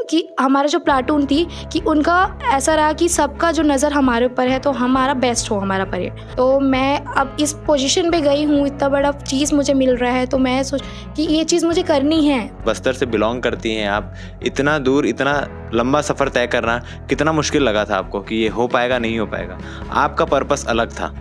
कि हमारा जो प्लाटून थी कि उनका ऐसा रहा कि सबका जो नज़र हमारे ऊपर है तो हमारा बेस्ट हो हमारा परेड। तो मैं अब इस पोजीशन पे गई हूँ, इतना बड़ा चीज़ मुझे मिल रहा है तो मैं सोच कि ये चीज़ मुझे करनी है। बस्तर से बिलोंग करती हैं आप, इतना दूर इतना लंबा सफ़र तय करना कितना मुश्किल लगा था आपको कि ये हो पाएगा नहीं हो पाएगा? आपका पर्पस अलग था,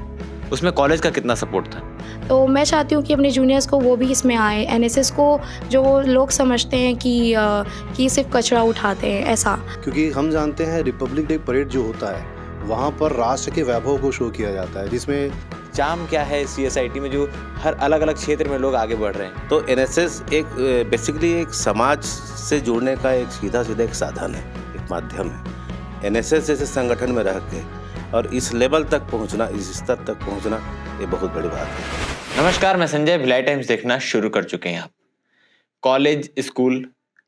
उसमें कॉलेज का कितना सपोर्ट था? तो मैं चाहती हूँ कि अपने जूनियर्स को वो भी इसमें आए। एनएसएस को जो लोग समझते हैं कि सिर्फ कचरा उठाते हैं, ऐसा। क्योंकि हम जानते हैं रिपब्लिक डे परेड जो होता है वहाँ पर राष्ट्र के वैभव को शो किया जाता है, जिसमें चार्म क्या है सीएसआईटी में जो हर अलग अलग क्षेत्र में लोग आगे बढ़ रहे हैं? तो एनएसएस एक बेसिकली एक समाज से जुड़ने का एक सीधा एक साधन है, एक माध्यम है। एनएसएस जैसे संगठन में रह के और इस लेवल तक पहुंचना, इस स्तर तक पहुंचना, ये बहुत बड़ी बात है। नमस्कार, मैं संजय, भिलाई टाइम्स देखना शुरू कर चुके हैं आप। कॉलेज, स्कूल,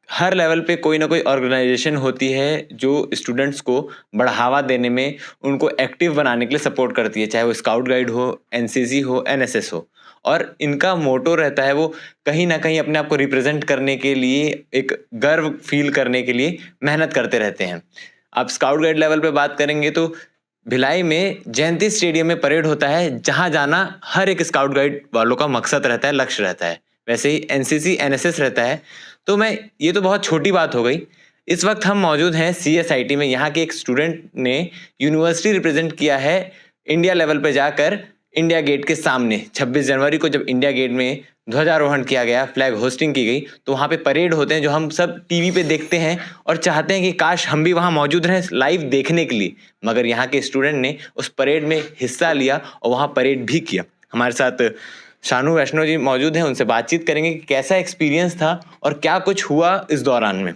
हर लेवल पे कोई ना कोई ऑर्गेनाइजेशन होती है जो स्टूडेंट्स को बढ़ावा देने में, उनको एक्टिव बनाने के लिए सपोर्ट करती है, चाहे वो स्काउट गाइड हो, एनसीसी हो, एनएसएस हो। और इनका मोटो रहता है वो कहीं ना कहीं अपने आप को रिप्रेजेंट करने के लिए, एक गर्व फील करने के लिए मेहनत करते रहते हैं। आप स्काउट गाइड लेवल पे बात करेंगे तो भिलाई में जयंती स्टेडियम में परेड होता है, जहां जाना हर एक स्काउट गाइड वालों का मकसद रहता है, लक्ष्य रहता है। वैसे ही एनसीसी एनएसएस रहता है। तो ये तो बहुत छोटी बात हो गई। इस वक्त हम मौजूद हैं सीएसआईटी में। यहाँ के एक स्टूडेंट ने यूनिवर्सिटी रिप्रेजेंट किया है इंडिया लेवल पे जाकर इंडिया गेट के सामने। 26 जनवरी को जब इंडिया गेट में ध्वजारोहण किया गया, फ्लैग होस्टिंग की गई, तो वहाँ पे परेड होते हैं जो हम सब टीवी पे देखते हैं और चाहते हैं कि काश हम भी वहाँ मौजूद रहें लाइव देखने के लिए। मगर यहाँ के स्टूडेंट ने उस परेड में हिस्सा लिया और वहाँ परेड भी किया। हमारे साथ शानू वैष्णव जी मौजूद हैं, उनसे बातचीत करेंगे कि कैसा एक्सपीरियंस था और क्या कुछ हुआ इस दौरान में।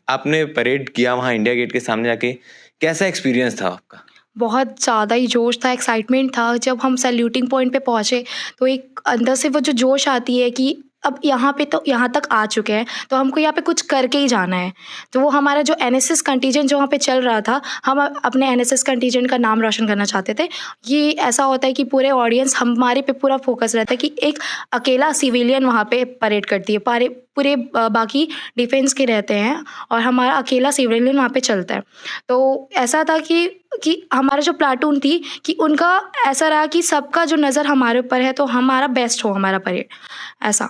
आपने परेड किया वहाँ इंडिया गेट के सामने जाके, कैसा एक्सपीरियंस था आपका? बहुत ज़्यादा ही जोश था, एक्साइटमेंट था। जब हम सैल्यूटिंग पॉइंट पे पहुँचे तो एक अंदर से वो जो जोश आती है कि अब यहाँ पे तो यहाँ तक आ चुके हैं तो हमको यहाँ पे कुछ करके ही जाना है। तो वो हमारा जो एनएसएस कंटीजेंट जो वहाँ पे चल रहा था, हम अपने एनएसएस कंटीजेंट का नाम रोशन करना चाहते थे। ये ऐसा होता है कि पूरे ऑडियंस हमारे पे पूरा फोकस रहता है कि एक अकेला सिविलियन वहाँ पे परेड करती है, पूरे बाकी डिफेंस के रहते हैं और हमारा अकेला सिविलियन वहाँ पे चलता है। तो ऐसा था कि हमारा जो प्लाटून थी कि उनका ऐसा रहा कि सबका जो नज़र हमारे ऊपर है तो हमारा बेस्ट हो हमारा परेड, ऐसा।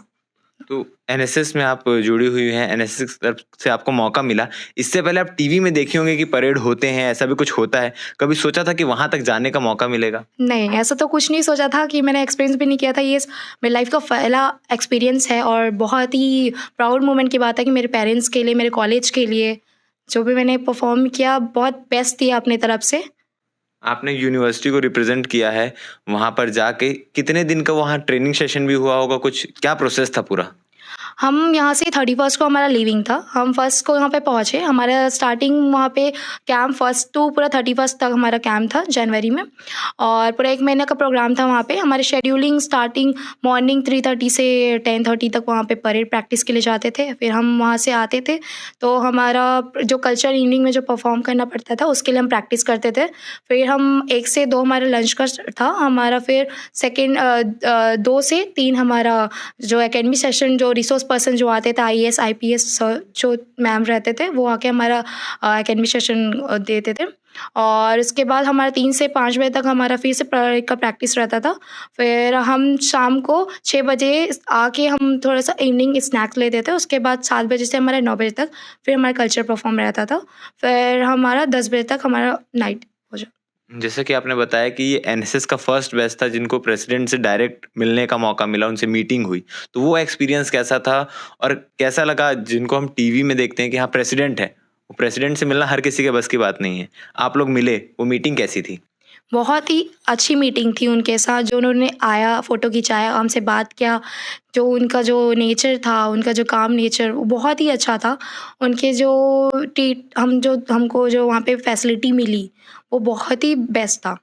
तो एनएसएस में आप जुड़ी हुई हैं, एनएसएस तरफ से आपको मौका मिला। इससे पहले आप टीवी में देखे होंगे कि परेड होते हैं, ऐसा भी कुछ होता है। कभी सोचा था कि वहां तक जाने का मौका मिलेगा? नहीं, ऐसा तो कुछ नहीं सोचा था, कि मैंने एक्सपीरियंस भी नहीं किया था। ये मेरी लाइफ का पहला एक्सपीरियंस है और बहुत ही प्राउड मोमेंट की बात है कि मेरे पेरेंट्स के लिए, मेरे कॉलेज के लिए जो भी मैंने परफॉर्म किया बहुत बेस्ट दिया अपनी तरफ से। आपने यूनिवर्सिटी को रिप्रेजेंट किया है, वहां पर जाके कितने दिन का वहाँ ट्रेनिंग सेशन भी हुआ होगा, कुछ क्या प्रोसेस था पूरा? हम यहाँ से 31 को हमारा लीविंग था। हम 1 को यहाँ पे पहुँचे। हमारा स्टार्टिंग वहाँ पे कैंप 1 टू पूरा 31 तक हमारा कैंप था जनवरी में, और पूरा 1 महीने का प्रोग्राम था वहाँ पे। हमारी शेड्यूलिंग स्टार्टिंग मॉर्निंग 3:30 से 10:30 तक वहाँ पे परेड प्रैक्टिस के लिए जाते थे। फिर हम वहाँ से आते थे तो हमारा जो कल्चर इवनिंग में जो परफॉर्म करना पड़ता था उसके लिए हम प्रैक्टिस करते थे। फिर हम 1 से 2 हमारा लंच का था हमारा। फिर सेकेंड 2 से 3 हमारा जो एकेडमी सेशन, जो रिसोर्स पर्सन जो आते थे, आईएएस आईपीएस जो मैम रहते थे, वो आके हमारा एकेडमी सेशन देते थे। और उसके बाद हमारा 3 से 5 बजे तक हमारा फिर से परेड का प्रैक्टिस रहता था। फिर हम शाम को 6 बजे आके हम थोड़ा सा इवनिंग स्नैक्स लेते थे। उसके बाद 7 बजे से हमारा 9 बजे तक फिर हमारा कल्चर परफॉर्म रहता था। फिर हमारा 10 बजे तक हमारा नाइट हो जाता। जैसे कि आपने बताया कि ये एनएसएस का फर्स्ट बैच था जिनको प्रेसिडेंट से डायरेक्ट मिलने का मौका मिला, उनसे मीटिंग हुई, तो वो एक्सपीरियंस कैसा था और कैसा लगा? जिनको हम टीवी में देखते हैं कि हाँ प्रेसिडेंट है, वो प्रेसिडेंट से मिलना हर किसी के बस की बात नहीं है। आप लोग मिले, वो मीटिंग कैसी थी? बहुत ही अच्छी मीटिंग थी उनके साथ। जो उन्होंने आया, फ़ोटो खिंचाया, हमसे बात किया, जो उनका जो नेचर था, उनका जो काम नेचर, वो बहुत ही अच्छा था। उनके जो हमको जो वहाँ पे फैसिलिटी मिली वो बहुत ही बेस्ट था।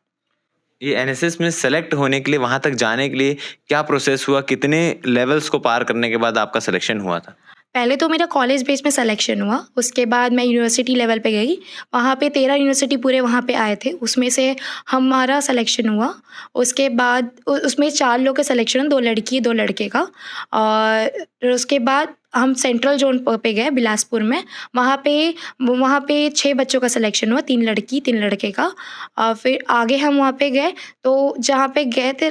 ये एनएसएस में सेलेक्ट होने के लिए, वहां तक जाने के लिए क्या प्रोसेस हुआ? कितने लेवल्स को पार करने के बाद आपका सिलेक्शन हुआ था? पहले तो मेरा कॉलेज बेस में सिलेक्शन हुआ, उसके बाद मैं यूनिवर्सिटी लेवल पे गई। वहाँ पे 13 यूनिवर्सिटी पूरे वहाँ पे आए थे, उसमें से हमारा सिलेक्शन हुआ। उसके बाद उसमें 4 लोग का सिलेक्शन, 2 लड़की 2 लड़के का। और उसके बाद हम सेंट्रल जोन पे गए बिलासपुर में। वहाँ पे 6 बच्चों का सिलेक्शन हुआ, 3 लड़की 3 लड़के का। फिर आगे हम वहाँ पे गए, तो जहाँ पे गए थे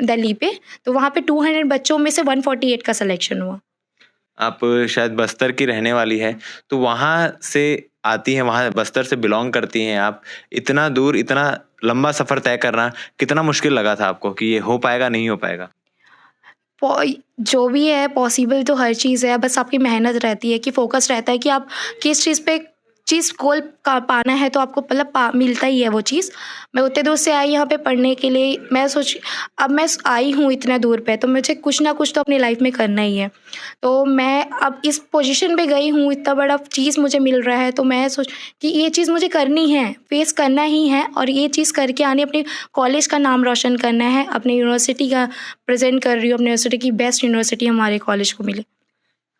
दिल्ली पे, तो वहाँ पे 200 बच्चों में से 148 का सिलेक्शन हुआ। आप शायद बस्तर की रहने वाली है, तो वहाँ से आती हैं, वहाँ बस्तर से बिलोंग करती हैं आप। इतना दूर, इतना लंबा सफ़र तय करना कितना मुश्किल लगा था आपको कि ये हो पाएगा, नहीं हो पाएगा? जो भी है पॉसिबल तो हर चीज़ है, बस आपकी मेहनत रहती है कि फ़ोकस रहता है कि आप किस चीज़ पे चीज़ गोल का पाना है, तो आपको मतलब मिलता ही है वो चीज़। मैं उतने दूर से आई यहाँ पे पढ़ने के लिए, अब मैं आई हूँ इतने दूर पे, तो मुझे कुछ ना कुछ तो अपनी लाइफ में करना ही है। तो मैं अब इस पोजीशन पे गई हूँ, इतना बड़ा चीज़ मुझे मिल रहा है, तो मैं सोच कि ये चीज़ मुझे करनी है, फेस करना ही है, और ये चीज़ करके आने अपने कॉलेज का नाम रोशन करना है, अपनी यूनिवर्सिटी का प्रेजेंट कर रही हूँ, अपनी यूनिवर्सिटी की बेस्ट यूनिवर्सिटी हमारे कॉलेज को मिले।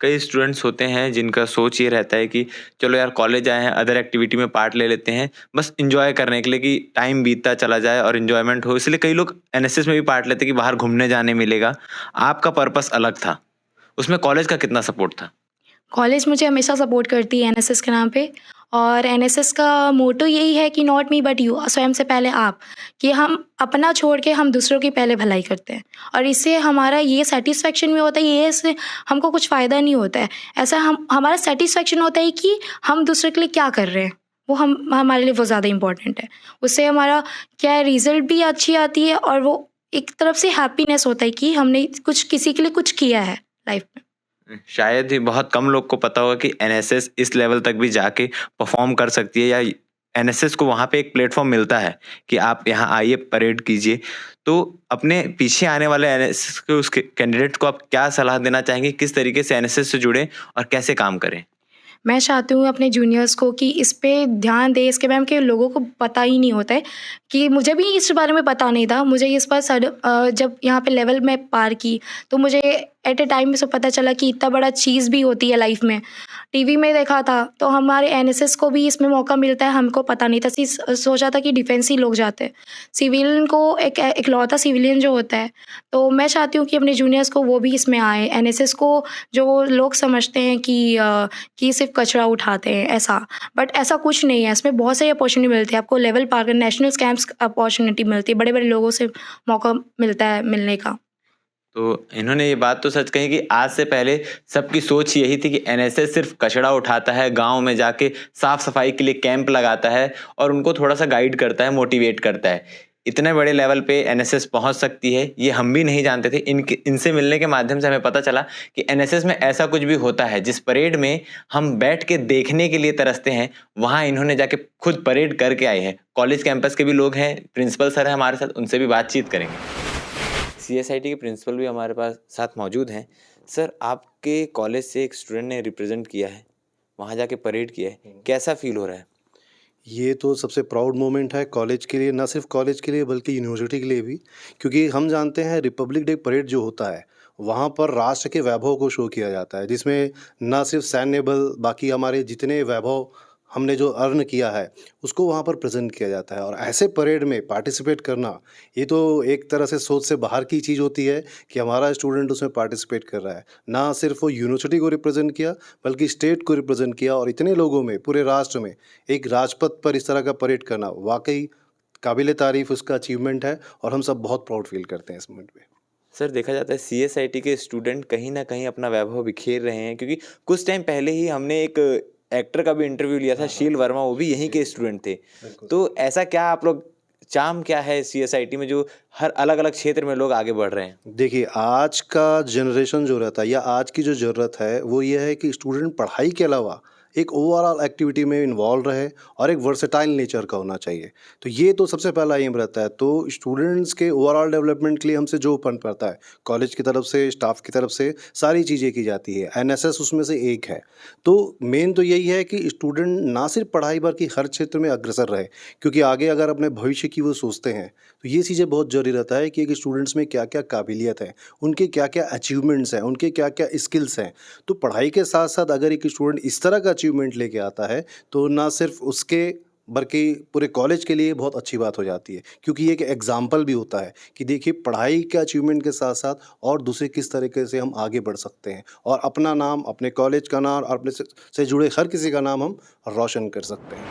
कई स्टूडेंट्स होते हैं जिनका सोच ये रहता है कि चलो यार कॉलेज आए हैं, अदर एक्टिविटी में पार्ट ले लेते हैं, बस एंजॉय करने के लिए कि टाइम बीतता चला जाए और एंजॉयमेंट हो। इसलिए कई लोग एनएसएस में भी पार्ट लेते हैं कि बाहर घूमने जाने मिलेगा। आपका पर्पस अलग था, उसमें कॉलेज का कितना सपोर्ट था? कॉलेज मुझे हमेशा सपोर्ट करती है एनएसएस के नाम पे, और एनएसएस का मोटो यही है कि नॉट मी बट यू, स्वयं से पहले आप, कि हम अपना छोड़ के हम दूसरों की पहले भलाई करते हैं, और इससे हमारा ये सेटिस्फेक्शन भी होता है, ये इससे हमको कुछ फ़ायदा नहीं होता है, ऐसा हमारा सेटिस्फेक्शन होता है कि हम दूसरे के लिए क्या कर रहे हैं, वो हमारे लिए वो ज़्यादा इंपॉर्टेंट है। उससे हमारा क्या है, रिजल्ट भी अच्छी आती है, और वो एक तरफ से हैप्पीनेस होता है कि हमने कुछ किसी के लिए कुछ किया है लाइफ में। शायद ही बहुत कम लोग को पता होगा कि एनएसएस इस लेवल तक भी जाके परफॉर्म कर सकती है, या एनएसएस को वहाँ पे एक प्लेटफॉर्म मिलता है कि आप यहाँ आइए, परेड कीजिए। तो अपने पीछे आने वाले एनएसएस के उसके कैंडिडेट को आप क्या सलाह देना चाहेंगे, किस तरीके से एनएसएस से जुड़े और कैसे काम करें? मैं चाहती हूँ अपने जूनियर्स को कि इस पे ध्यान दें, इसके बारे में कि लोगों को पता ही नहीं होता है, कि मुझे भी इस बारे में पता नहीं था। मुझे इस बार जब यहाँ पे लेवल में पार की, तो मुझे एट ए टाइम में से पता चला कि इतना बड़ा चीज़ भी होती है लाइफ में। टीवी में देखा था, तो हमारे एनएसएस को भी इसमें मौका मिलता है, हमको पता नहीं था। सोचा था कि डिफेंस ही लोग जाते हैं, सिविलियन को इकलौता सिविलियन जो होता है। तो मैं चाहती हूँ कि अपने जूनियर्स को वो भी इसमें आए। एनएसएस को जो लोग समझते हैं कि सिर्फ कचरा उठाते हैं, ऐसा, बट ऐसा कुछ नहीं है। इसमें बहुत सारी अपॉर्चुनिटी मिलती है आपको, लेवल पार कर नेशनल कैंप्स अपॉर्चुनिटी मिलती है, बड़े बड़े लोगों से मौका मिलता है मिलने का। तो इन्होंने ये बात तो सच कही कि आज से पहले सबकी सोच यही थी कि एनएसएस सिर्फ कचरा उठाता है, गांव में जाके साफ सफाई के लिए कैंप लगाता है और उनको थोड़ा सा गाइड करता है, मोटिवेट करता है। इतने बड़े लेवल पे एनएसएस पहुंच सकती है, ये हम भी नहीं जानते थे। इनसे मिलने के माध्यम से हमें पता चला कि एनएसएस में ऐसा कुछ भी होता है। जिस परेड में हम बैठ के देखने के लिए तरसते हैं, वहां इन्होंने जाके खुद परेड करके आए हैं। कॉलेज कैंपस के भी लोग हैं, प्रिंसिपल सर हैं हमारे साथ, उनसे भी बातचीत करेंगे। सीएसआईटी के प्रिंसिपल भी हमारे पास साथ मौजूद हैं। सर, आपके कॉलेज से एक स्टूडेंट ने रिप्रेजेंट किया है, वहाँ जाके परेड किया है, कैसा फील हो रहा है? ये तो सबसे प्राउड मोमेंट है कॉलेज के लिए, ना सिर्फ कॉलेज के लिए बल्कि यूनिवर्सिटी के लिए भी, क्योंकि हम जानते हैं रिपब्लिक डे परेड जो होता है वहाँ पर राष्ट्र के वैभव को शो किया जाता है, जिसमें ना सिर्फ सैन्य बल, बाकी हमारे जितने वैभव हमने जो अर्न किया है उसको वहाँ पर प्रेजेंट किया जाता है। और ऐसे परेड में पार्टिसिपेट करना, ये तो एक तरह से सोच से बाहर की चीज़ होती है कि हमारा स्टूडेंट उसमें पार्टिसिपेट कर रहा है। ना सिर्फ वो यूनिवर्सिटी को रिप्रेजेंट किया बल्कि स्टेट को रिप्रेजेंट किया, और इतने लोगों में पूरे राष्ट्र में एक राजपथ पर इस तरह का परेड करना वाकई काबिल तारीफ़ उसका अचीवमेंट है, और हम सब बहुत प्राउड फील करते हैं इस मोमेंट पे। सर, देखा जाता है सीएसआईटी के स्टूडेंट कहीं ना कहीं अपना वैभव बिखेर रहे हैं, क्योंकि कुछ टाइम पहले ही हमने एक एक्टर का भी इंटरव्यू लिया था, शील वर्मा, वो भी यहीं के स्टूडेंट थे। तो ऐसा क्या आप लोग, चाम क्या है सीएसआईटी में जो हर अलग अलग क्षेत्र में लोग आगे बढ़ रहे हैं? देखिए, आज का जनरेशन जो रहता है या आज की जो ज़रूरत है वो ये है कि स्टूडेंट पढ़ाई के अलावा एक ओवरऑल एक्टिविटी में इन्वॉल्व रहे और एक वर्सेटाइल नेचर का होना चाहिए। तो ये तो सबसे पहला एम रहता है। तो स्टूडेंट्स के ओवरऑल डेवलपमेंट के लिए हमसे जो फंड पड़ता है कॉलेज की तरफ से, स्टाफ की तरफ से, सारी चीज़ें की जाती है। एनएसएस उसमें से एक है। तो मेन तो यही है कि स्टूडेंट ना सिर्फ पढ़ाई बल्कि हर क्षेत्र में अग्रसर रहे, क्योंकि आगे अगर अपने भविष्य की वो सोचते हैं तो ये चीज़ें बहुत ज़रूरी रहता है कि एक स्टूडेंट्स में क्या क्या काबिलियत है, उनके क्या क्या अचीवमेंट्स हैं, उनके क्या क्या स्किल्स हैं। तो पढ़ाई के साथ साथ अगर एक स्टूडेंट इस तरह का अचीवमेंट लेके आता है तो ना सिर्फ उसके बल्कि पूरे कॉलेज के लिए बहुत अच्छी बात हो जाती है, क्योंकि ये एक एग्जाम्पल भी होता है कि देखिए पढ़ाई के अचीवमेंट के साथ साथ और दूसरे किस तरीके से हम आगे बढ़ सकते हैं और अपना नाम, अपने कॉलेज का नाम और अपने से जुड़े हर किसी का नाम हम रोशन कर सकते हैं।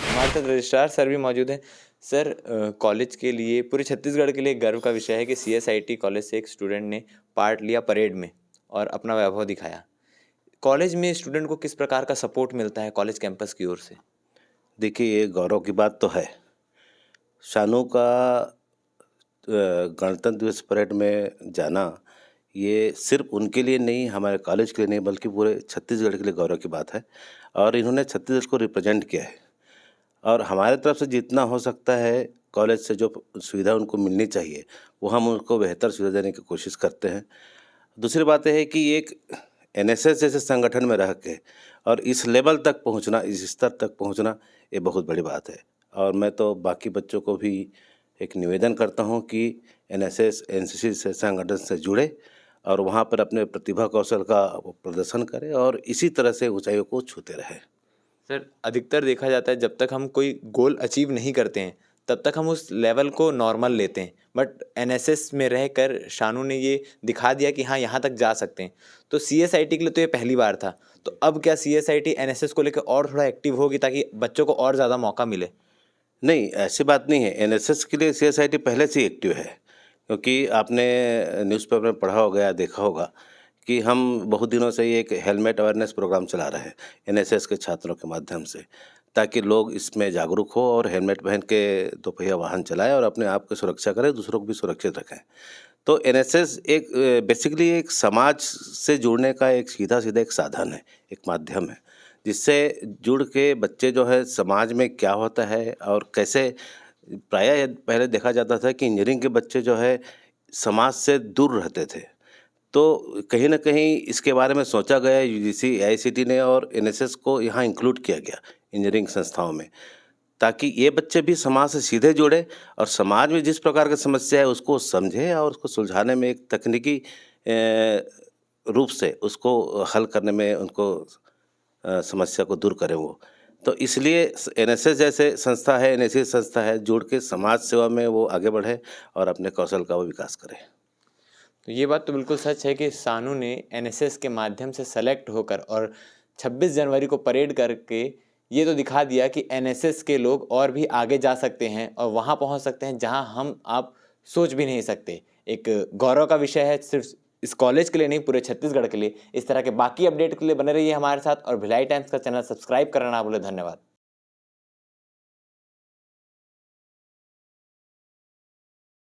हमारे साथ रजिस्ट्रार सर भी मौजूद हैं। सर, कॉलेज के लिए, पूरे छत्तीसगढ़ के लिए गर्व का विषय है कि CSIT कॉलेज से एक स्टूडेंट ने पार्ट लिया परेड में और अपना वैभव दिखाया। कॉलेज में स्टूडेंट को किस प्रकार का सपोर्ट मिलता है कॉलेज कैंपस की ओर से? देखिए, ये गौरव की बात तो है। शानू का गणतंत्र दिवस परेड में जाना, ये सिर्फ उनके लिए नहीं, हमारे कॉलेज के लिए नहीं, बल्कि पूरे छत्तीसगढ़ के लिए गौरव की बात है। और इन्होंने छत्तीसगढ़ को रिप्रेजेंट किया है और हमारे तरफ से जितना हो सकता है कॉलेज से जो सुविधा उनको मिलनी चाहिए वो हम उनको बेहतर सुविधा देने की कोशिश करते हैं। दूसरी बात यह है कि एक NSS जैसे संगठन में रह के और इस लेवल तक पहुंचना, इस स्तर तक पहुंचना, ये बहुत बड़ी बात है। और मैं तो बाकी बच्चों को भी एक निवेदन करता हूं कि NSS NCC से संगठन से जुड़े और वहां पर अपने प्रतिभा कौशल का वो प्रदर्शन करें और इसी तरह से ऊंचाइयों को छूते रहें। सर, अधिकतर देखा जाता है जब तक हम कोई गोल अचीव नहीं करते हैं तब तक हम उस लेवल को नॉर्मल लेते हैं, बट NSS में रहकर शानू ने ये दिखा दिया कि हाँ, यहाँ तक जा सकते हैं। तो CSIT के लिए तो ये पहली बार था, तो अब क्या CSIT NSS को लेकर और थोड़ा एक्टिव होगी ताकि बच्चों को और ज़्यादा मौका मिले? नहीं, ऐसी बात नहीं है। NSS के लिए CSIT पहले से ही एक्टिव है, क्योंकि आपने न्यूज़पेपर में पढ़ा होगा या देखा होगा कि हम बहुत दिनों से ये एक हेलमेट अवेयरनेस प्रोग्राम चला रहे हैं NSS के छात्रों के माध्यम से, ताकि लोग इसमें जागरूक हो और हेलमेट पहन के दोपहिया वाहन चलाएं और अपने आप की सुरक्षा करें, दूसरों को भी सुरक्षित रखें। तो NSS एक बेसिकली एक समाज से जुड़ने का एक सीधा एक साधन है, एक माध्यम है, जिससे जुड़ के बच्चे जो है समाज में क्या होता है और कैसे, प्रायः पहले देखा जाता था कि इंजीनियरिंग के बच्चे जो है समाज से दूर रहते थे। तो कहीं न कहीं इसके बारे में सोचा गया, UGC AICTE ने, और NSS को यहाँ इंक्लूड किया गया इंजीनियरिंग संस्थाओं में, ताकि ये बच्चे भी समाज से सीधे जुड़े और समाज में जिस प्रकार की समस्या है उसको समझें और उसको सुलझाने में एक तकनीकी रूप से उसको हल करने में उनको समस्या को दूर करें वो। तो इसलिए NSS जैसे संस्था है, NSS संस्था है, जुड़ के समाज सेवा में वो आगे बढ़े और अपने कौशल का वो विकास करें। तो ये बात तो बिल्कुल सच है कि शानू ने NSS के माध्यम से सेलेक्ट होकर और 26 जनवरी को परेड करके ये तो दिखा दिया कि NSS के लोग और भी आगे जा सकते हैं और वहाँ पहुँच सकते हैं जहाँ हम आप सोच भी नहीं सकते। एक गौरव का विषय है, सिर्फ इस कॉलेज के लिए नहीं, पूरे छत्तीसगढ़ के लिए। इस तरह के बाकी अपडेट के लिए बने रहिए हमारे साथ और भिलाई टाइम्स का चैनल सब्सक्राइब करना ना भूलें। धन्यवाद।